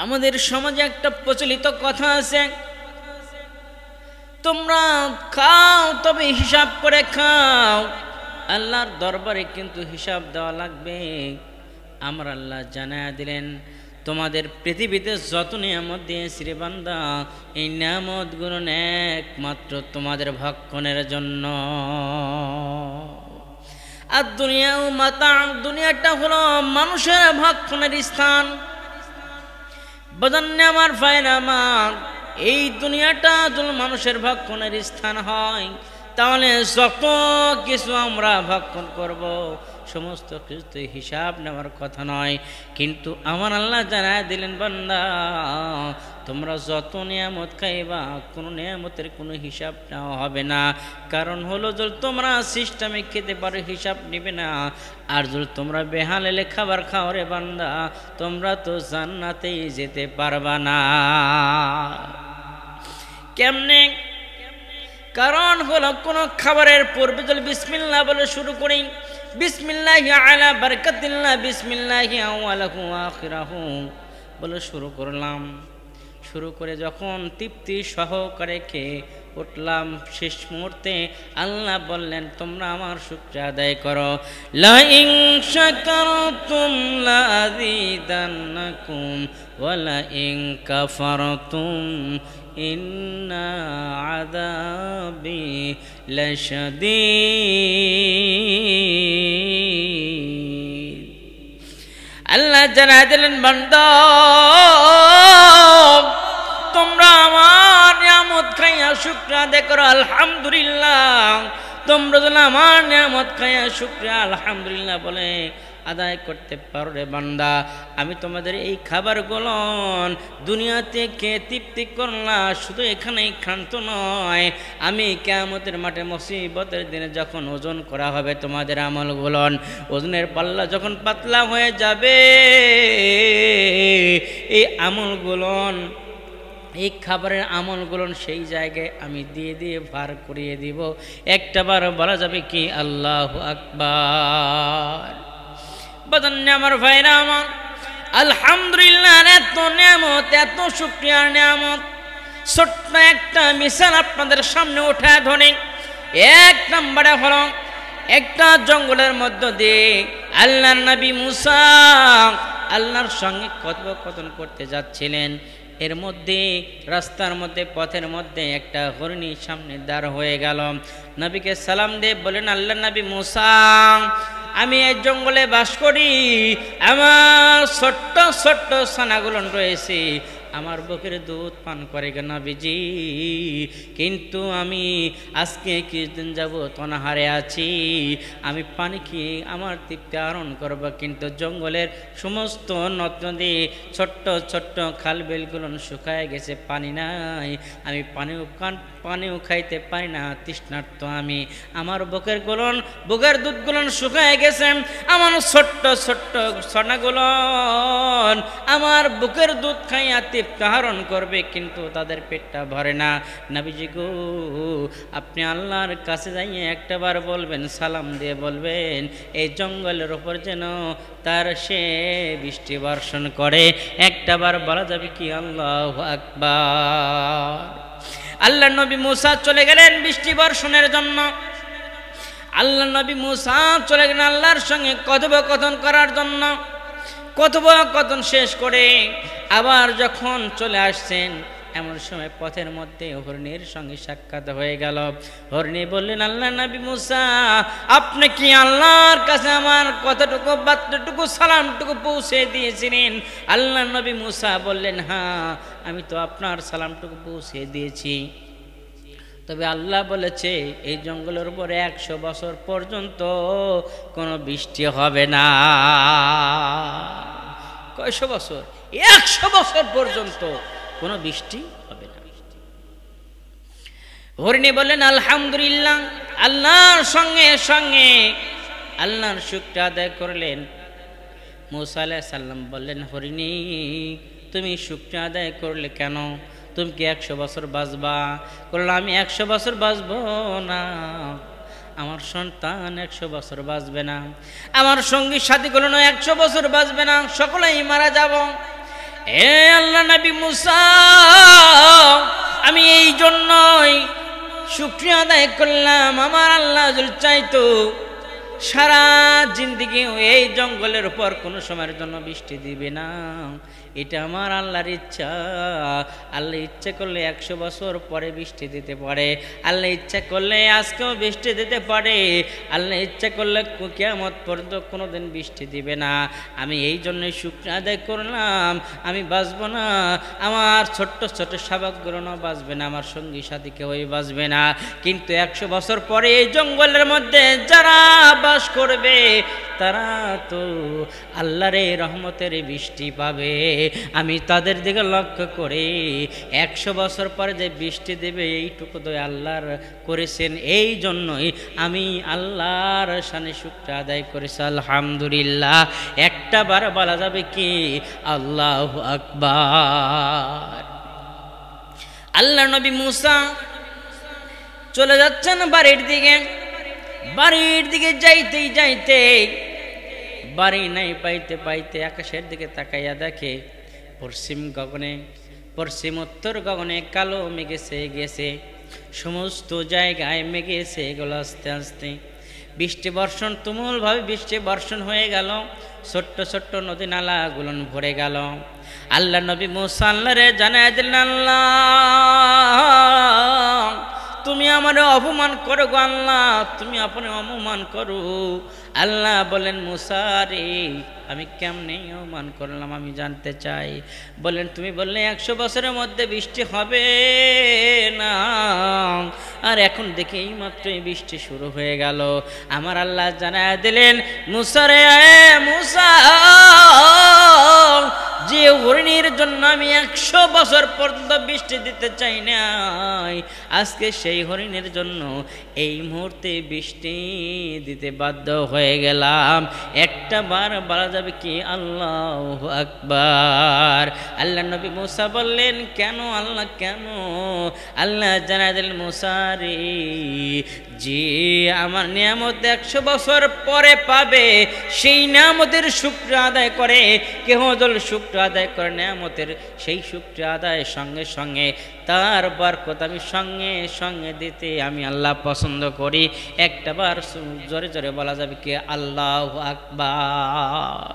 আমাদের সমাজে একটা প্রচলিত কথা আছে, তোমরা খাও তবে হিসাব করে খাও, আল্লাহর দরবারে কিন্তু হিসাব দেওয়া লাগবে। আমার আল্লাহ জানায়া দিলেন, তোমাদের পৃথিবীতে যত নিয়ামত দিয়েছি রে বান্দা, এই নিয়ামতগুলো একমাত্র তোমাদের ভক্ষণের জন্য। আর দুনিয়াও মাতা, দুনিয়াটা হলো মানুষের ভক্ষণের স্থান। বাজান্নে আমার ভাইরা আমার, এই দুনিয়াটা যদি মানুষের ভক্ষণের স্থান হয়, তাহলে যত কিছু আমরা ভক্ষণ করব সমস্ত কিছু হিসাব নেওয়ার কথা নয়। কিন্তু আমার আল্লাহ জানায় দিলেন, বান্দা তোমরা যত নিয়ামত খাইবা, কোনো নিয়ামতের কোনো হিসাব নেওয়া হবে না। কারণ হলো যদি তোমরা সিস্টেমে খেতে পারো, হিসাব নেবে না। আর যদি তোমরা বেহালেলে খাবার খাও রে বান্দা, তোমরা তো জান্নাতেই যেতে পারবা না। কেমনে? কারণ হলো কোনো খাবারের পূর্বে যদি বিসমিল্লাহ বলে শুরু করি, বিসমিল্লাহি আলা বারাকাতিল্লাহ, বিসমিল্লাহি আওয়ালাহু ওয়া আখিরাহু বলে শুরু করলাম। শুরু করে যখন তৃপ্তি সহকারে খেয়ে উঠলাম, শেষ মুহূর্তে আল্লাহ বললেন, তোমরা আমার শুকরিয়া আদায় করো। লা ইন শাকারতুম লা আযীদান্নাকুম ওয়া লা ইন কাফারতুম ইন্না আযাবি লাশাদীদ। আল্লাহ জানায় দিলেন, বান্দা তোমরা আমার নিয়ামত খাইয়া শুকরিয়া আদায় করো, আলহামদুলিল্লাহ। তোমরা যেন আমার নিয়ামত খাইয়া শুকরিয়া আলহামদুলিল্লাহ বলে আদায় করতে পারো রে বান্দা, আমি তোমাদের এই খাবারগুলো দুনিয়াতে খেয়ে তৃপ্তি করলাম, শুধু এখানেই ক্ষান্ত নয়, আমি কিয়ামতের মাঠে মুসিবতের দিনে যখন ওজন করা হবে তোমাদের আমলগুলো, ওজনের পাল্লা যখন পাতলা হয়ে যাবে, এই আমলগুলো, এই খাবারের আমলগুলো সেই জায়গায় আমি দিয়ে দিয়ে ভার করিয়ে দিব। একটাবার বলা যাবে কি আল্লাহু আকবার। বাজান্নে আমার ভাইরা আমার, আলহামদুলিল্লাহ এত নিয়ামত, এত শুকরিয়ার নিয়ামত। ছোট্ট একটা মিসাল আপনাদের সামনে উঠে ধরে। এক নম্বরে হলো, একটা জঙ্গলের মধ্য দিয়ে আল্লাহর নবী মুসা আল্লাহর সঙ্গে কথোপকথন করতে যাচ্ছিলেন। এর মধ্যে রাস্তার মধ্যে, পথের মধ্যে একটা হরিণী সামনে দাঁড় হয়ে গেল। নবীকে সালাম দিয়ে বলেন, আল্লাহ নবী মুসা, আমি এই জঙ্গলে বাস করি, আমার ছোট্ট ছোট্ট ছানাগুলো রয়েছে, আমার বুকের দুধ পান করে গে নবীজি, কিন্তু আমি আজকে কিছুদিন যাব অনাহারে আছি, আমি পানি খেয়ে আমার তৃপ্তি আহরণ করবো, কিন্তু জঙ্গলের সমস্ত নদ নদী, ছোট্ট ছোট্ট খাল বিলগুলো শুকায় গেছে, পানি নাই, আমি পানিও খাইতে পারি না, তৃষ্ণার্ত আমি, আমার বুকের দুধগুলো শুকায় গেছে, আমার ছোট্ট ছোট্ট ছানাগুলো আমার বুকের দুধ খাইয়া তৃপ্তি আহরণ করবে, কিন্তু তাদের পেটটা ভরে না। নবীজি গো, আপনি আল্লাহর কাছে যাইয়ে একটাবার বলবেন, সালাম দিয়ে বলবেন, এই জঙ্গলের উপর যেন তার সে বৃষ্টি বর্ষণ করে। একটাবার বলা যাবে কি আল্লাহু আকবার। আল্লাহ নবী মুসা চলে গেলেন বৃষ্টি বর্ষণের জন্য। আল্লাহ নবী মুসা চলে গেলেন আল্লাহর সঙ্গে কথোপকথন করার জন্য। কথোপকথন শেষ করে আবার যখন চলে আসছেন, এমন সময় পথের মধ্যে হরিণীর সঙ্গে সাক্ষাৎ হয়ে গেল। হরিণী বললেন, আল্লাহ নবী মুসা, আপনি কি আল্লাহর কাছে আমার কতটুকু বার্তাটুকু সালামটুকু পৌঁছে দিয়েছিলেন? আল্লাহ নবী মুসা বললেন, হ্যাঁ, আমি তো আপনার সালামটুকু পৌঁছে দিয়েছি, তবে আল্লাহ বলেছে এই জঙ্গলের উপরে 100 বছর পর্যন্ত কোনো বৃষ্টি হবে না। কয়শো বছর? 100 বছর পর্যন্ত কোনো বৃষ্টি হবে না। হরিণী বললেন, আলহামদুলিল্লাহ। আল্লাহর সঙ্গে সঙ্গে আল্লাহর শুকরিয়া আদায় করলেন। মুসা আলাইহিস সালাম বললেন, হরিণী, তুমি শুকরিয়া আদায় করলে কেন? তুমি কি 100 বছর বাঁচবা? বললাম, আমি 100 বছর বাঁচবো না, আমার সন্তান 100 বছর বাঁচবে না, আমার সঙ্গী সাথীগুলো 100 বছর বাঁচবে না, সকলেই মারা যাব। এ আল্লাহ নবী মুসা, আমি এই জন্যই শুকরিয়া আদায় করলাম, আমার আল্লাহ চাইতো সারা জিন্দেগি এই জঙ্গলের উপর কোনো সময়ের জন্য বৃষ্টি দিবে না। এটা আমার আল্লাহর ইচ্ছা। আল্লাহ ইচ্ছা করলে 100 বছর পরে বৃষ্টি দিতে পারে, আল্লাহ ইচ্ছা করলে আজকেও বৃষ্টি দিতে পারে, আল্লাহ ইচ্ছা করলে কিয়ামত পর্যন্ত কোনোদিন বৃষ্টি দিবে না। আমি এই জন্যই শুকরিয়া আদায় করলাম। আমি বাঁচবো না, আমার ছোট্ট ছোট শাবকগুলো বাঁচবে না, আমার সঙ্গী সাথী কেউই বাঁচবে না, কিন্তু 100 বছর পরে এই জঙ্গলের মধ্যে যারা বাস করবে তারা তো আল্লাহর রহমতের বৃষ্টি পাবে। আমি তাদের দিকে লক্ষ্য করে 100 বছর পরে যে বৃষ্টি দেবে এইটুকু তো আল্লাহর করেছেন, এই জন্যই আমি আল্লাহর শানে শুকরিয়া আদায় করেছি। আলহামদুলিল্লাহ। একটা বার বলা যাবে কি আল্লাহু আকবার। আল্লাহ নবী মুসা চলে যাচ্ছেন বাড়ির দিকে। বাড়ির দিকে যাইতেই যাইতে বাড়ি নাই পাইতে পাইতে আকাশের দিকে তাকাইয়া দেখে পশ্চিম গগনে, পশ্চিম উত্তর গগনে কালো মেঘে ছেয়ে গেছে, সমস্ত জায়গায় মেঘে ছেয়ে গেল। আস্তে আস্তে বৃষ্টি বর্ষণ, তুমুলভাবে বৃষ্টি বর্ষণ হয়ে গেল, ছোট্ট ছোট্ট নদী নালাগুলো ভরে গেল। আল্লাহ নবী মুসা আল্লাহরে জানায় দিলেন, আল্লাহ তুমি আমার অপমান করো গো আল্লাহ, তুমি আপনি অপমান করো। আল্লাহ বলেন মুসা রে আমি কেমনে অপমান করলাম আমি জানতে চাই। বলেন তুমি বললে 100 বছরের মধ্যে বৃষ্টি হবে না, আর এখন দেখি এই মাত্রই বৃষ্টি শুরু হয়ে গেল। আমার আল্লাহ জানায় দিলেন মুসা রে মুসা, যে হরিণের জন্য আমি 100 বছর পর্যন্ত বৃষ্টি দিতে চাই নাই, আজকে সেই হরিণের জন্য এই মুহূর্তে বৃষ্টি দিতে বাধ্য হয়ে গেলাম। একটা বার বলা যাবে কি আল্লাহু আকবার। আল্লাহ নবী মুসা বললেন কেন আল্লাহ কেন? আল্লাহ জানায় দিলেন মুসা রে, যে আমার নিয়ামত 100 বছর পরে পাবে সেই নিয়ামতের শুকরিয়া আদায় করে, কেহ দল শুকরিয়া আদায় করে নিয়ামতের, সেই শুকরিয়া আদায়ের সঙ্গে সঙ্গে তার বরকত আমি সঙ্গে সঙ্গে দিতে আমি আল্লাহ পছন্দ করি। একটা বার জোরে জোরে বলা যাবে কি আল্লাহু আকবার।